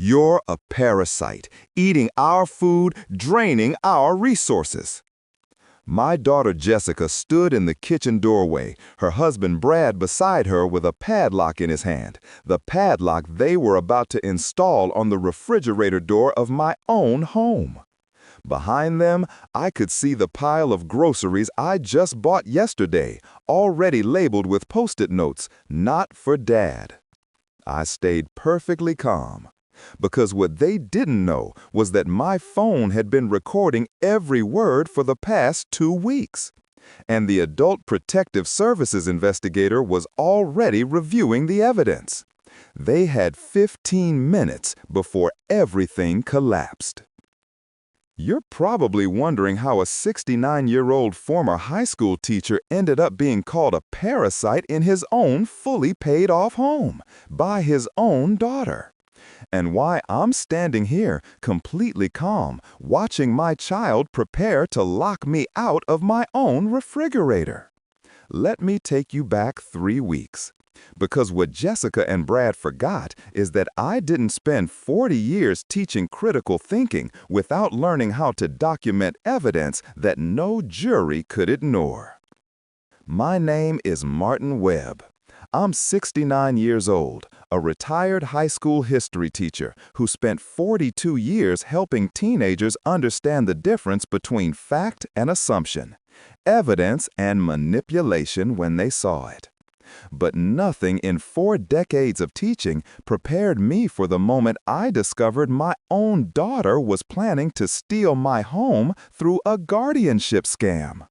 You're a parasite, eating our food, draining our resources. My daughter Jessica stood in the kitchen doorway, her husband Brad beside her with a padlock in his hand, the padlock they were about to install on the refrigerator door of my own home. Behind them, I could see the pile of groceries I just bought yesterday, already labeled with Post-it notes, "Not for Dad." I stayed perfectly calm, because what they didn't know was that my phone had been recording every word for the past 2 weeks. And the Adult Protective Services investigator was already reviewing the evidence. They had 15 minutes before everything collapsed. You're probably wondering how a 69-year-old former high school teacher ended up being called a parasite in his own fully paid-off home by his own daughter. And why I'm standing here completely calm, watching my child prepare to lock me out of my own refrigerator. Let me take you back 3 weeks. Because what Jessica and Brad forgot is that I didn't spend 40 years teaching critical thinking without learning how to document evidence that no jury could ignore. My name is Martin Webb. I'm 69 years old, a retired high school history teacher who spent 42 years helping teenagers understand the difference between fact and assumption, evidence and manipulation when they saw it. But nothing in 4 decades of teaching prepared me for the moment I discovered my own daughter was planning to steal my home through a guardianship scam.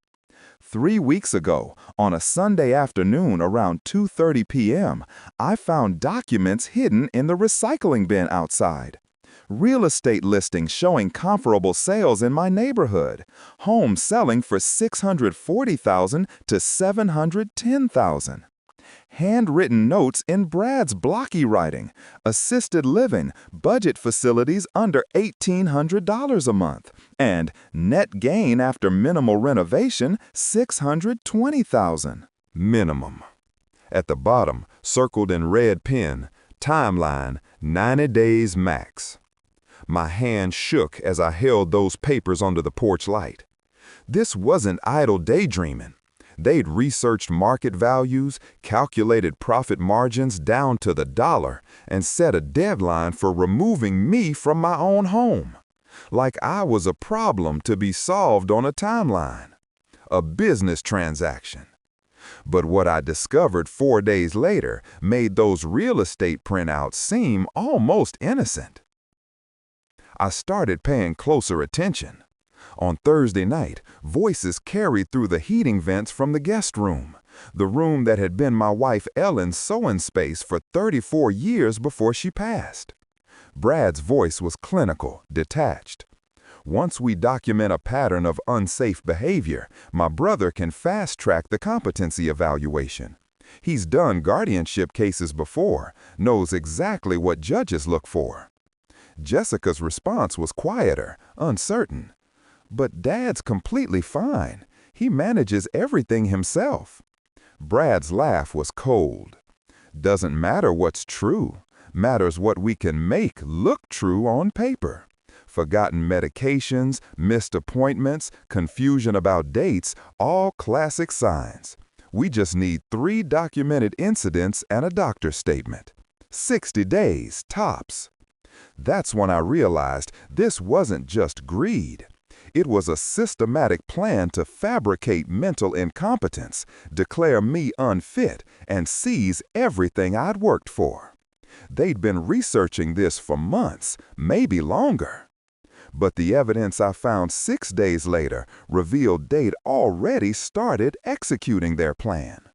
3 weeks ago, on a Sunday afternoon around 2:30 p.m., I found documents hidden in the recycling bin outside. Real estate listings showing comparable sales in my neighborhood. Homes selling for $640,000 to $710,000. Handwritten notes in Brad's blocky writing, assisted living, budget facilities under $1,800 a month, and net gain after minimal renovation, $620,000. Minimum. At the bottom, circled in red pen, timeline, 90 days max. My hand shook as I held those papers under the porch light. This wasn't idle daydreaming. They'd researched market values, calculated profit margins down to the dollar, and set a deadline for removing me from my own home. Like I was a problem to be solved on a timeline. A business transaction. But what I discovered 4 days later made those real estate printouts seem almost innocent. I started paying closer attention. On Thursday night, voices carried through the heating vents from the guest room, the room that had been my wife Ellen's sewing space for 34 years before she passed. Brad's voice was clinical, detached. Once we document a pattern of unsafe behavior, my brother can fast-track the competency evaluation. He's done guardianship cases before, knows exactly what judges look for. Jessica's response was quieter, uncertain. But Dad's completely fine. He manages everything himself. Brad's laugh was cold. Doesn't matter what's true. Matters what we can make look true on paper. Forgotten medications, missed appointments, confusion about dates, all classic signs. We just need 3 documented incidents and a doctor's statement. 60 days, tops. That's when I realized this wasn't just greed. It was a systematic plan to fabricate mental incompetence, declare me unfit, and seize everything I'd worked for. They'd been researching this for months, maybe longer. But the evidence I found 6 days later revealed they'd already started executing their plan.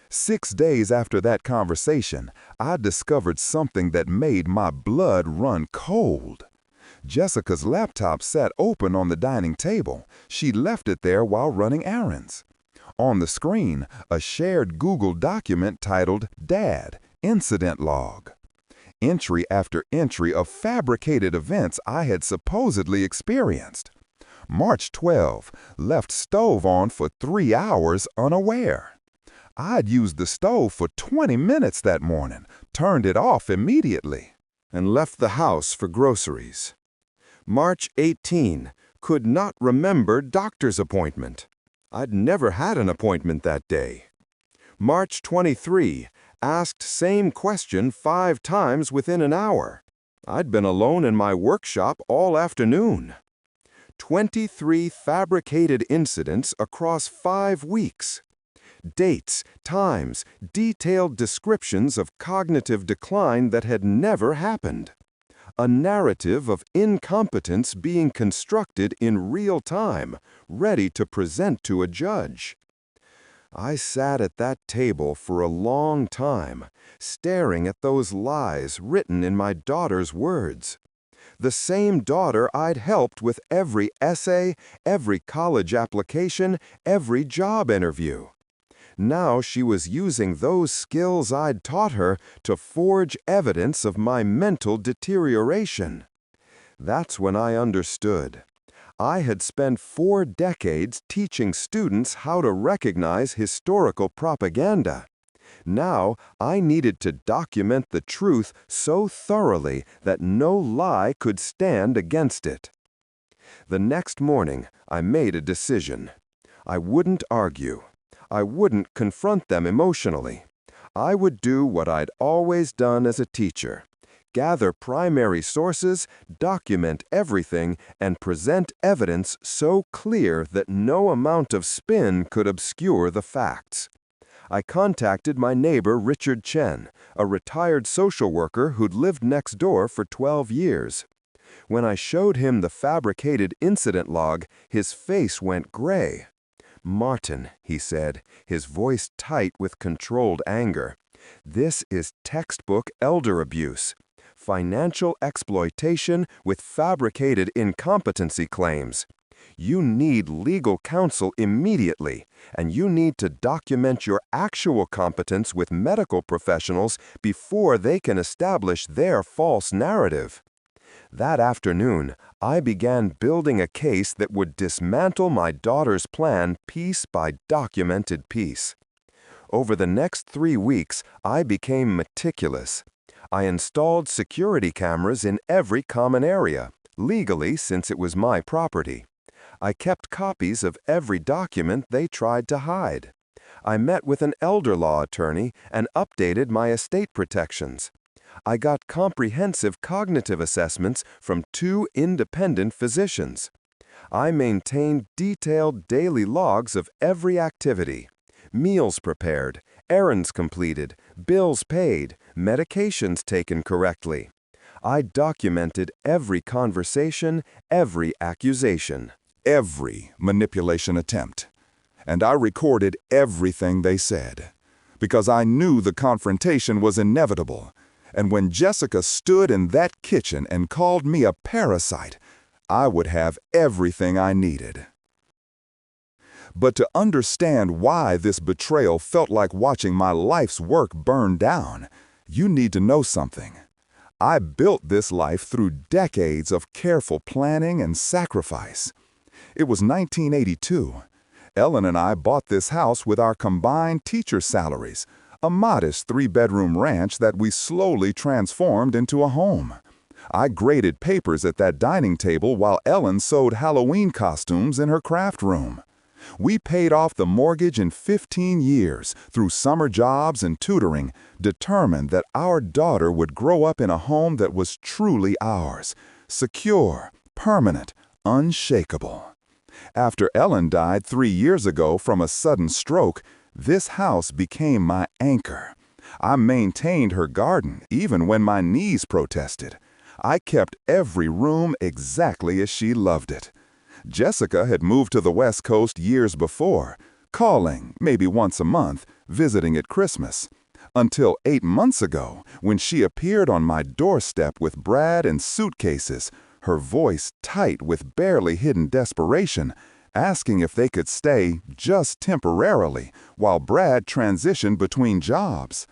6 days after that conversation, I discovered something that made my blood run cold. Jessica's laptop sat open on the dining table. She left it there while running errands. On the screen, a shared Google document titled Dad, Incident Log. Entry after entry of fabricated events I had supposedly experienced. March 12, left stove on for 3 hours unaware. I'd used the stove for 20 minutes that morning, turned it off immediately. and left the house for groceries. March 18, could not remember doctor's appointment. I'd never had an appointment that day. March 23, asked same question 5 times within an hour. I'd been alone in my workshop all afternoon. 23 fabricated incidents across 5 weeks. Dates, times, detailed descriptions of cognitive decline that had never happened. A narrative of incompetence being constructed in real time, ready to present to a judge. I sat at that table for a long time, staring at those lies written in my daughter's words. The same daughter I'd helped with every essay, every college application, every job interview. Now she was using those skills I'd taught her to forge evidence of my mental deterioration. That's when I understood. I had spent 4 decades teaching students how to recognize historical propaganda. Now I needed to document the truth so thoroughly that no lie could stand against it. The next morning, I made a decision. I wouldn't argue. I wouldn't confront them emotionally. I would do what I'd always done as a teacher. Gather primary sources, document everything, and present evidence so clear that no amount of spin could obscure the facts. I contacted my neighbor Richard Chen, a retired social worker who'd lived next door for 12 years. When I showed him the fabricated incident log, his face went gray. "Martin," he said, his voice tight with controlled anger, "this is textbook elder abuse. Financial exploitation with fabricated incompetency claims. You need legal counsel immediately, and you need to document your actual competence with medical professionals before they can establish their false narrative." That afternoon, I began building a case that would dismantle my daughter's plan piece by documented piece. Over the next 3 weeks, I became meticulous. I installed security cameras in every common area, legally since it was my property. I kept copies of every document they tried to hide. I met with an elder law attorney and updated my estate protections. I got comprehensive cognitive assessments from 2 independent physicians. I maintained detailed daily logs of every activity: meals prepared, errands completed, bills paid, medications taken correctly. I documented every conversation, every accusation, Every manipulation attempt. And I recorded everything they said, because I knew the confrontation was inevitable. And when Jessica stood in that kitchen and called me a parasite, I would have everything I needed. But to understand why this betrayal felt like watching my life's work burn down, you need to know something. I built this life through decades of careful planning and sacrifice. It was 1982. Ellen and I bought this house with our combined teacher salaries, a modest 3-bedroom ranch that we slowly transformed into a home. I graded papers at that dining table while Ellen sewed Halloween costumes in her craft room. We paid off the mortgage in 15 years through summer jobs and tutoring, determined that our daughter would grow up in a home that was truly ours, secure, permanent, unshakable. After Ellen died 3 years ago from a sudden stroke, this house became my anchor. I maintained her garden even when my knees protested. I kept every room exactly as she loved it. Jessica had moved to the West Coast years before, calling maybe once a month, visiting at Christmas. Until 8 months ago, when she appeared on my doorstep with Brad and suitcases, her voice tight with barely hidden desperation, asking if they could stay just temporarily while Brad transitioned between jobs.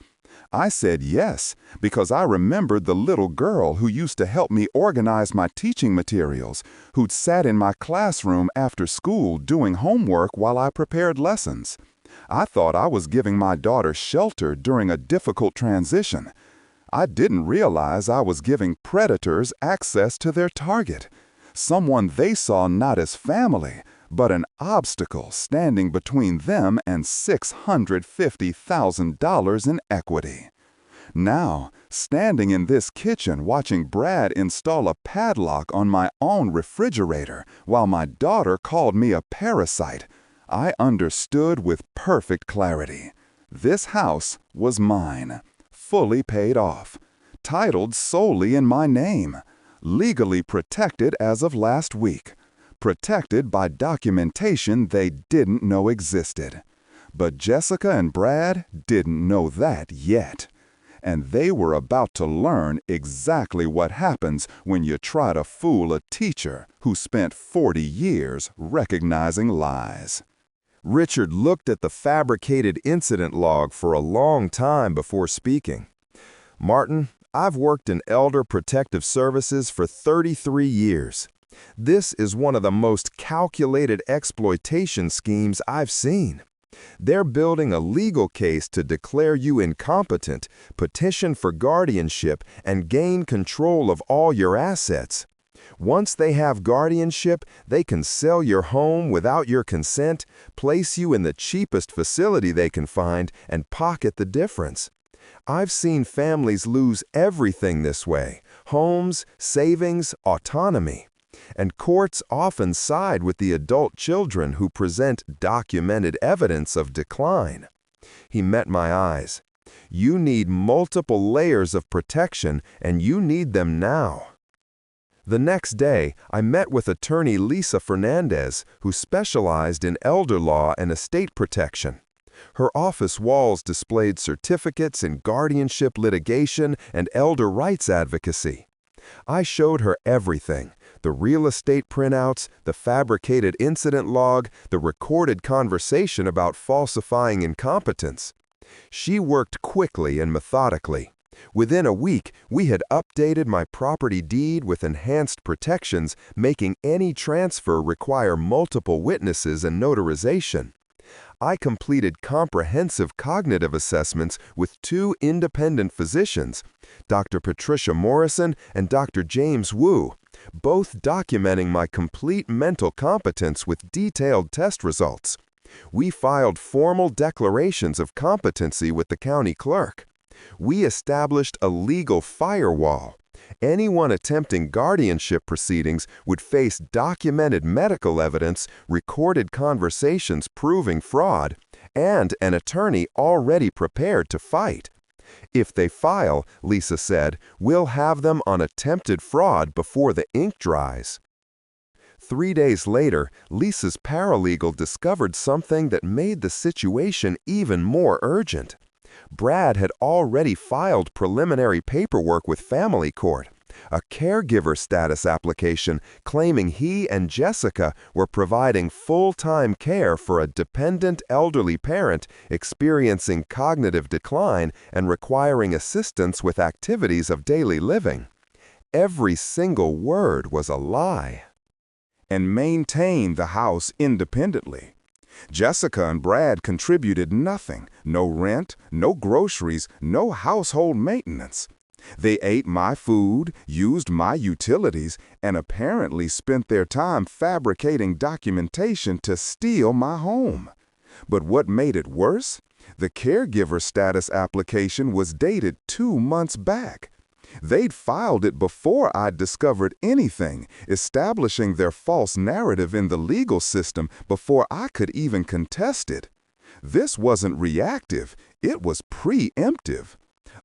I said yes, because I remembered the little girl who used to help me organize my teaching materials, who'd sat in my classroom after school doing homework while I prepared lessons. I thought I was giving my daughter shelter during a difficult transition. I didn't realize I was giving predators access to their target, someone they saw not as family, but an obstacle standing between them and $650,000 in equity. Now, standing in this kitchen watching Brad install a padlock on my own refrigerator while my daughter called me a parasite, I understood with perfect clarity. This house was mine, fully paid off, titled solely in my name, legally protected as of last week, protected by documentation they didn't know existed. But Jessica and Brad didn't know that yet. And they were about to learn exactly what happens when you try to fool a teacher who spent 40 years recognizing lies. Richard looked at the fabricated incident log for a long time before speaking. Martin, I've worked in elder protective services for 33 years. This is one of the most calculated exploitation schemes I've seen. They're building a legal case to declare you incompetent, petition for guardianship, and gain control of all your assets. Once they have guardianship, they can sell your home without your consent, place you in the cheapest facility they can find, and pocket the difference. I've seen families lose everything this way: homes, savings, autonomy. And courts often side with the adult children who present documented evidence of decline. He met my eyes. You need multiple layers of protection, and you need them now. The next day, I met with attorney Lisa Fernandez, who specialized in elder law and estate protection. Her office walls displayed certificates in guardianship litigation and elder rights advocacy. I showed her everything: the real estate printouts, the fabricated incident log, the recorded conversation about falsifying incompetence. She worked quickly and methodically. Within a week, we had updated my property deed with enhanced protections, making any transfer require multiple witnesses and notarization. I completed comprehensive cognitive assessments with 2 independent physicians, Dr. Patricia Morrison and Dr. James Wu, both documenting my complete mental competence with detailed test results. We filed formal declarations of competency with the county clerk. We established a legal firewall. Anyone attempting guardianship proceedings would face documented medical evidence, recorded conversations proving fraud, and an attorney already prepared to fight. If they file, Lisa said, we'll have them on attempted fraud before the ink dries. 3 days later, Lisa's paralegal discovered something that made the situation even more urgent. Brad had already filed preliminary paperwork with family court, a caregiver status application claiming he and Jessica were providing full-time care for a dependent elderly parent experiencing cognitive decline and requiring assistance with activities of daily living. Every single word was a lie. And maintained the house independently. Jessica and Brad contributed nothing: no rent, no groceries, no household maintenance. They ate my food, used my utilities, and apparently spent their time fabricating documentation to steal my home. But what made it worse? The caregiver status application was dated 2 months back. They'd filed it before I'd discovered anything, establishing their false narrative in the legal system before I could even contest it. This wasn't reactive, it was preemptive.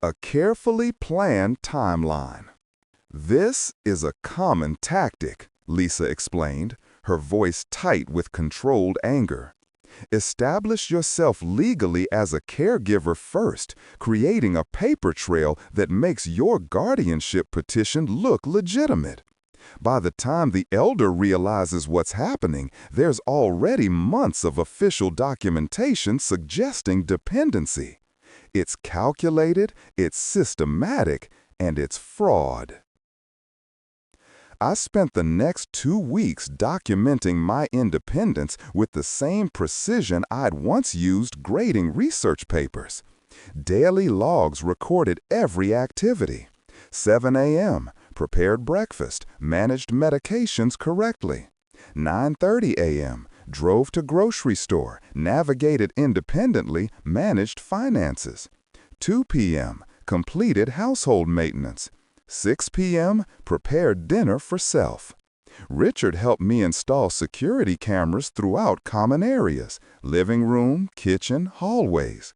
A carefully planned timeline. This is a common tactic, Lisa explained, her voice tight with controlled anger. Establish yourself legally as a caregiver first, creating a paper trail that makes your guardianship petition look legitimate. By the time the elder realizes what's happening, there's already months of official documentation suggesting dependency. It's calculated, it's systematic, and it's fraud. I spent the next 2 weeks documenting my independence with the same precision I'd once used grading research papers. Daily logs recorded every activity. 7 a.m., prepared breakfast, managed medications correctly. 9:30 a.m., drove to grocery store, navigated independently, managed finances. 2 p.m., completed household maintenance. 6 p.m., prepared dinner for self. Richard helped me install security cameras throughout common areas, living room, kitchen, hallways.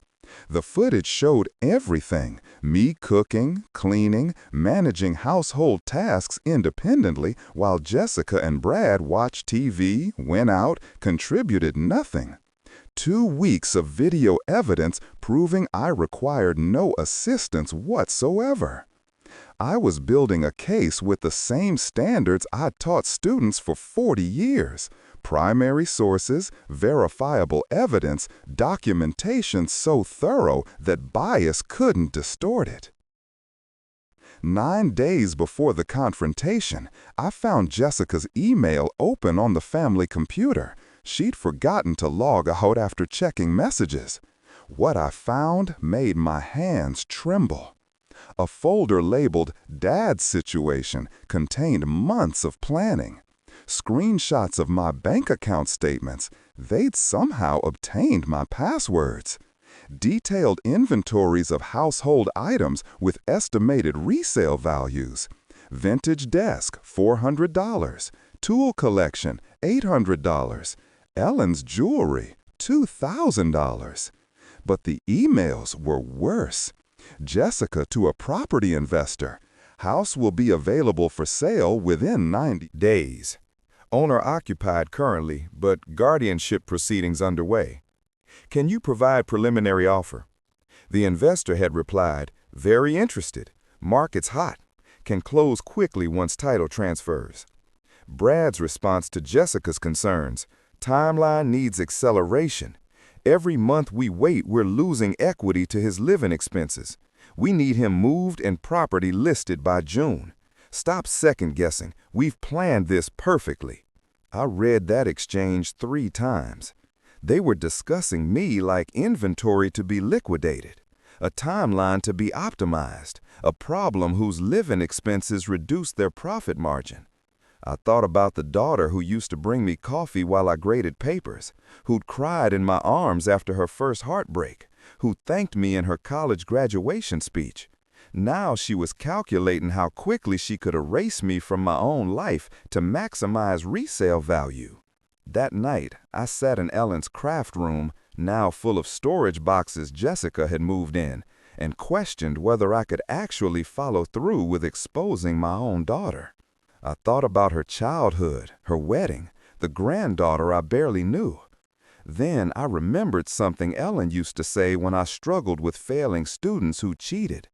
The footage showed everything, me cooking, cleaning, managing household tasks independently while Jessica and Brad watched TV, went out, contributed nothing. 2 weeks of video evidence proving I required no assistance whatsoever. I was building a case with the same standards I taught students for 40 years. Primary sources, verifiable evidence, documentation so thorough that bias couldn't distort it. 9 days before the confrontation, I found Jessica's email open on the family computer. She'd forgotten to log out after checking messages. What I found made my hands tremble. A folder labeled Dad's Situation contained months of planning. Screenshots of my bank account statements. They'd somehow obtained my passwords. Detailed inventories of household items with estimated resale values. Vintage desk, $400. Tool collection, $800. Ellen's jewelry, $2,000. But the emails were worse. Jessica to a property investor. House will be available for sale within 90 days. Owner occupied currently, but guardianship proceedings underway. Can you provide preliminary offer? The investor had replied, very interested. Market's hot. Can close quickly once title transfers. Brad's response to Jessica's concerns, timeline needs acceleration. Every month we wait, we're losing equity to his living expenses. We need him moved and property listed by June. Stop second-guessing. We've planned this perfectly. I read that exchange 3 times. They were discussing me like inventory to be liquidated, a timeline to be optimized, a problem whose living expenses reduced their profit margin. I thought about the daughter who used to bring me coffee while I graded papers, who'd cried in my arms after her first heartbreak, who thanked me in her college graduation speech. Now she was calculating how quickly she could erase me from my own life to maximize resale value. That night, I sat in Ellen's craft room, now full of storage boxes Jessica had moved in, and questioned whether I could actually follow through with exposing my own daughter. I thought about her childhood, her wedding, the granddaughter I barely knew. Then I remembered something Ellen used to say when I struggled with failing students who cheated.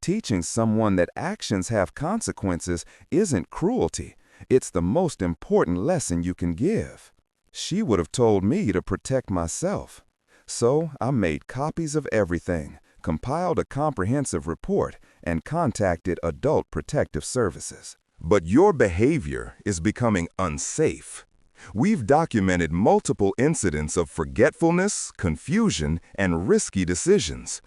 Teaching someone that actions have consequences isn't cruelty. It's the most important lesson you can give. She would have told me to protect myself. So I made copies of everything, compiled a comprehensive report, and contacted Adult Protective Services. But your behavior is becoming unsafe. We've documented multiple incidents of forgetfulness, confusion, and risky decisions.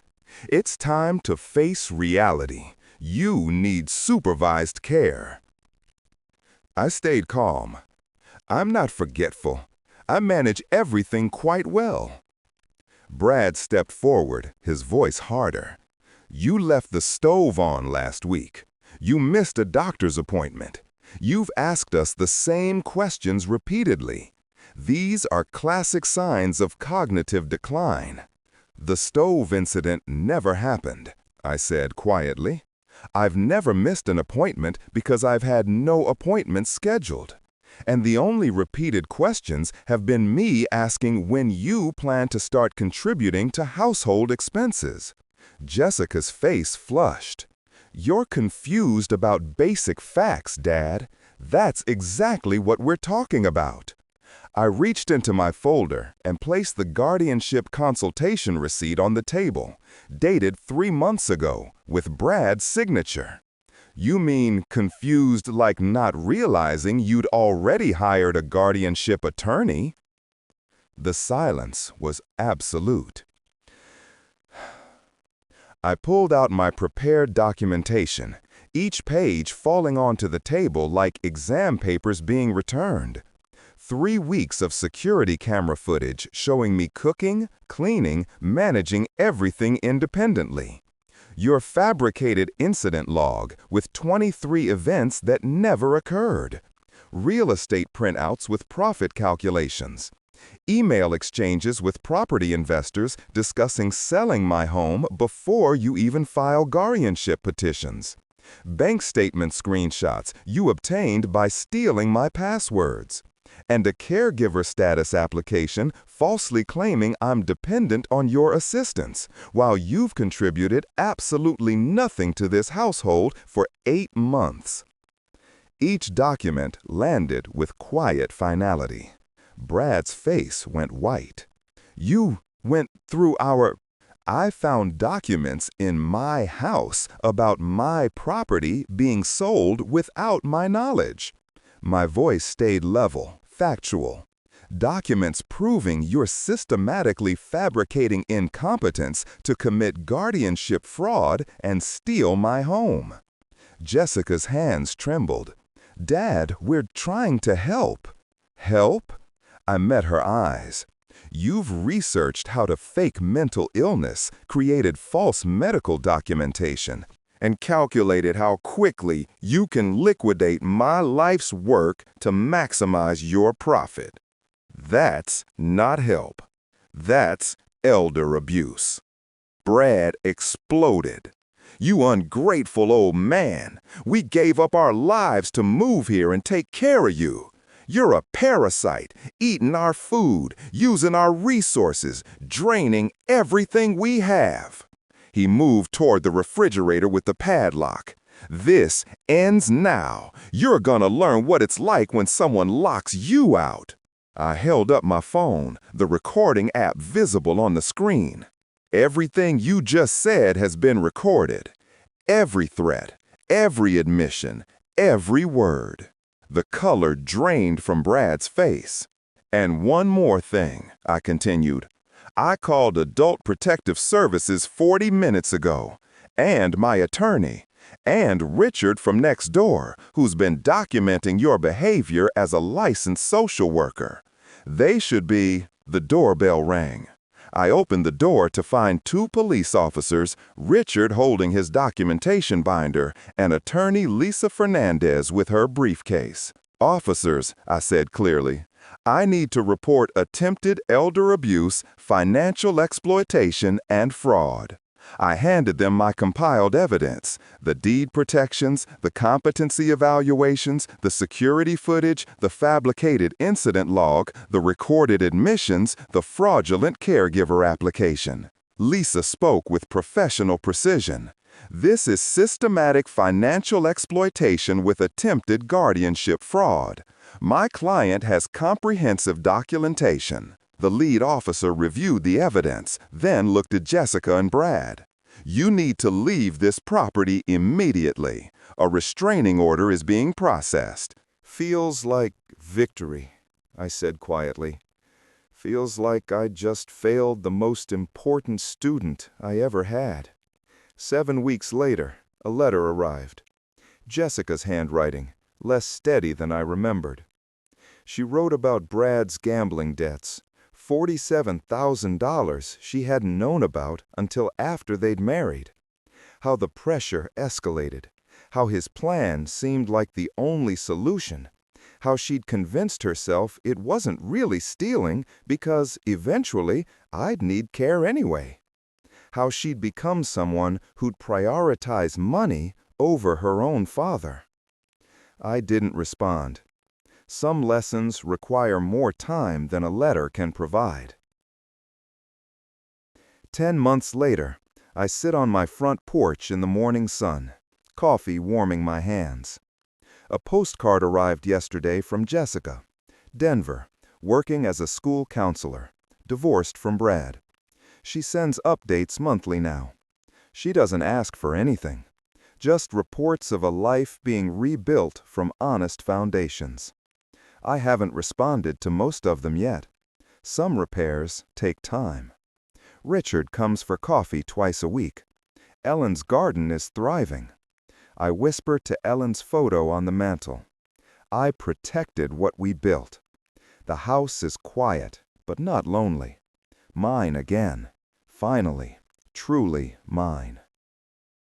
It's time to face reality. You need supervised care. I stayed calm. I'm not forgetful. I manage everything quite well. Brad stepped forward, his voice harder. You left the stove on last week. You missed a doctor's appointment. You've asked us the same questions repeatedly. These are classic signs of cognitive decline. The stove incident never happened, I said quietly. I've never missed an appointment because I've had no appointments scheduled. And the only repeated questions have been me asking when you plan to start contributing to household expenses. Jessica's face flushed. You're confused about basic facts, Dad. That's exactly what we're talking about. I reached into my folder and placed the guardianship consultation receipt on the table, dated 3 months ago, with Brad's signature. You mean confused like not realizing you'd already hired a guardianship attorney? The silence was absolute. I pulled out my prepared documentation, each page falling onto the table like exam papers being returned. 3 weeks of security camera footage showing me cooking, cleaning, managing everything independently. Your fabricated incident log with 23 events that never occurred. Real estate printouts with profit calculations. Email exchanges with property investors discussing selling my home before you even file guardianship petitions. Bank statement screenshots you obtained by stealing my passwords. And a caregiver status application falsely claiming I'm dependent on your assistance, while you've contributed absolutely nothing to this household for 8 months. Each document landed with quiet finality. Brad's face went white. You went through our... I found documents in my house about my property being sold without my knowledge. My voice stayed level, factual. Documents proving you're systematically fabricating incompetence to commit guardianship fraud and steal my home. Jessica's hands trembled. Dad, we're trying to help. Help? I met her eyes. You've researched how to fake mental illness, created false medical documentation, and calculated how quickly you can liquidate my life's work to maximize your profit. That's not help. That's elder abuse. Brad exploded. You ungrateful old man. We gave up our lives to move here and take care of you. You're a parasite, eating our food, using our resources, draining everything we have. He moved toward the refrigerator with the padlock. This ends now. You're gonna learn what it's like when someone locks you out. I held up my phone, the recording app visible on the screen. Everything you just said has been recorded. Every threat, every admission, every word. The color drained from Brad's face. And one more thing, I continued. I called Adult Protective Services 40 minutes ago, and my attorney, and Richard from next door, who's been documenting your behavior as a licensed social worker. They should be... The doorbell rang. I opened the door to find 2 police officers, Richard holding his documentation binder, and attorney Lisa Fernandez with her briefcase. Officers, I said clearly, I need to report attempted elder abuse, financial exploitation, and fraud. I handed them my compiled evidence, the deed protections, the competency evaluations, the security footage, the fabricated incident log, the recorded admissions, the fraudulent caregiver application. Lisa spoke with professional precision. This is systematic financial exploitation with attempted guardianship fraud. My client has comprehensive documentation. The lead officer reviewed the evidence, then looked at Jessica and Brad. You need to leave this property immediately. A restraining order is being processed. Feels like victory, I said quietly. Feels like I just failed the most important student I ever had. 7 weeks later, a letter arrived. Jessica's handwriting, less steady than I remembered. She wrote about Brad's gambling debts. $47,000 she hadn't known about until after they'd married. How the pressure escalated. How his plan seemed like the only solution. How she'd convinced herself it wasn't really stealing because, eventually, I'd need care anyway. How she'd become someone who'd prioritize money over her own father. I didn't respond. Some lessons require more time than a letter can provide. 10 months later, I sit on my front porch in the morning sun, coffee warming my hands. A postcard arrived yesterday from Jessica, Denver, working as a school counselor, divorced from Brad. She sends updates monthly now. She doesn't ask for anything, just reports of a life being rebuilt from honest foundations. I haven't responded to most of them yet. Some repairs take time. Richard comes for coffee twice a week. Ellen's garden is thriving. I whisper to Ellen's photo on the mantel. I protected what we built. The house is quiet, but not lonely. Mine again. Finally, truly mine.